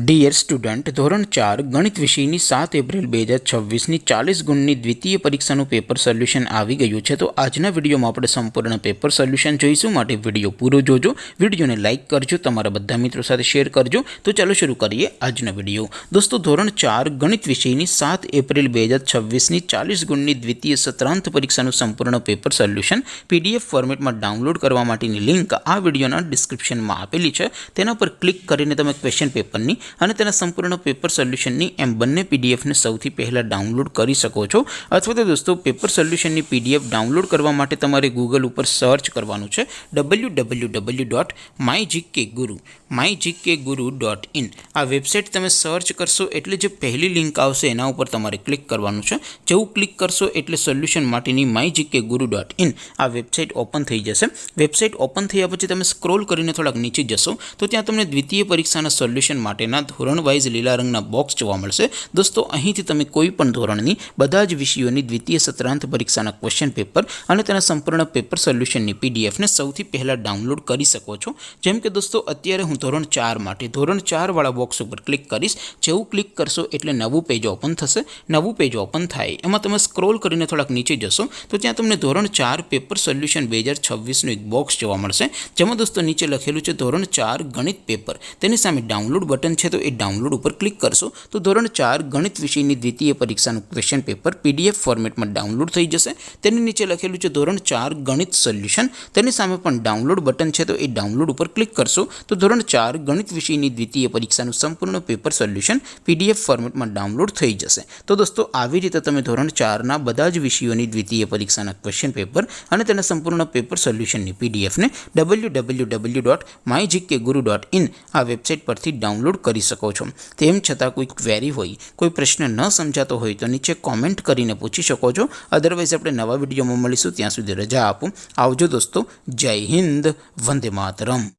Dear student, ધોરણ 4 ગણિત વિષયની 7 એપ્રિલ 2026ની 40 ગુણની દ્વિતીય પરીક્ષાનું પેપર સોલ્યુશન આવી ગયું છે। તો આજના વિડીયોમાં આપણે સંપૂર્ણ પેપર સોલ્યુશન જોઈશું, માટે વિડીયો પૂરો જોજો, વિડીયોને લાઇક કરજો, તમારા બધા મિત્રો સાથે શેર કરજો। તો ચાલો શરૂ કરીએ આજનો વિડીયો। દોસ્તો, ધોરણ 4 ગણિત વિષયની 7 એપ્રિલ 2026ની 40 ગુણની દ્વિતીય સત્રાંત પરીક્ષાનું સંપૂર્ણ પેપર સોલ્યુશન પીડીએફ ફોર્મેટમાં ડાઉનલોડ કરવા માટેની લિંક આ વિડીયોના ડિસ્ક્રિપ્શનમાં આપેલી છે। તેના પર ક્લિક કરીને તમે ક્વેશ્ચન પેપરની અને તેના સંપૂર્ણ પેપર સોલ્યુશનની એમ બંને પીડીએફને સૌથી પહેલાં ડાઉનલોડ કરી શકો છો। અથવા તો દોસ્તો, પેપર સોલ્યુશનની પીડીએફ ડાઉનલોડ કરવા માટે તમારે ગૂગલ ઉપર સર્ચ કરવાનું છે www.mygkguru.in। આ વેબસાઇટ તમે સર્ચ કરશો એટલે જે પહેલી લિંક આવશે એના ઉપર તમારે ક્લિક કરવાનું છે। જેવું ક્લિક કરશો એટલે સોલ્યુશન માટેની mygkguru.in આ વેબસાઇટ ઓપન થઈ જશે। વેબસાઇટ ઓપન થયા પછી તમે સ્ક્રોલ કરીને થોડાક નીચે જશો તો ત્યાં તમને દ્વિતીય પરીક્ષાના સોલ્યુશન માટેના ધોરણ વાઇઝ લીલા રંગના બોક્સ જોવા મળશે। દોસ્તો, અહીંથી તમે કોઈ પણ ધોરણની બધા જ વિષયોની દ્વિતીય સત્રાંત પરીક્ષાના ક્વેશ્ચન પેપર અને તેના સંપૂર્ણ પેપર સોલ્યુશનની પીડીએફને સૌથી પહેલાં ડાઉનલોડ કરી શકો છો। જેમ કે દોસ્તો, અત્યારે હું ધોરણ 4 માટે ધોરણ 4 વાળા બોક્સ ઉપર ક્લિક કરીશ। જેવું ક્લિક કરશો એટલે નવું પેજ ઓપન થશે। નવું પેજ ઓપન થાય એમાં તમે સ્ક્રોલ કરીને થોડાક નીચે જશો તો ત્યાં તમને ધોરણ 4 પેપર સોલ્યુશન 2026નું એક બોક્સ જોવા મળશે, જેમાં દોસ્તો નીચે લખેલું છે ધોરણ 4 ગણિત પેપર। તેની સામે ડાઉનલોડ બટન છે, તો એ ડાઉનલોડ ઉપર ક્લિક કરશો તો ધોરણ 4 ગણિત વિષયની દ્વિતીય પરીક્ષાનું ક્વેશ્ચન પેપર પીડીએફ ફોર્મેટમાં ડાઉનલોડ થઈ જશે। તેની નીચે લખેલું છે ધોરણ 4 ગણિત સોલ્યુશન, તેની સામે પણ ડાઉનલોડ બટન છે, તો એ ડાઉનલોડ ઉપર ક્લિક કરશો તો ધોરણ 4 ગણિત વિષયની દ્વિતીય પરીક્ષાનું સંપૂર્ણ પેપર સોલ્યુશન પીડીએફ ફોર્મેટમાં ડાઉનલોડ થઈ જશે। તો દોસ્તો, આવી રીતે તમે ધોરણ 4ના બધા જ વિષયોની દ્વિતીય પરીક્ષાના ક્વેશ્ચન પેપર અને તેના સંપૂર્ણ પેપર સોલ્યુશનની પીડીએફને www.mygkguru.in આ વેબસાઇટ પરથી ડાઉનલોડ કરી શકો છો। તેમ છતાં કોઈ ક્વેરી હોય, કોઈ પ્રશ્ન ન સમજાતો હોય તો નીચે કોમેન્ટ કરીને પૂછી શકો છો। અદરવાઇઝ આપણે નવા વિડીયોમાં મળીશું, ત્યાં સુધી રજા આપો। આવજો દોસ્તો, જય હિન્દ, વંદે માતરમ।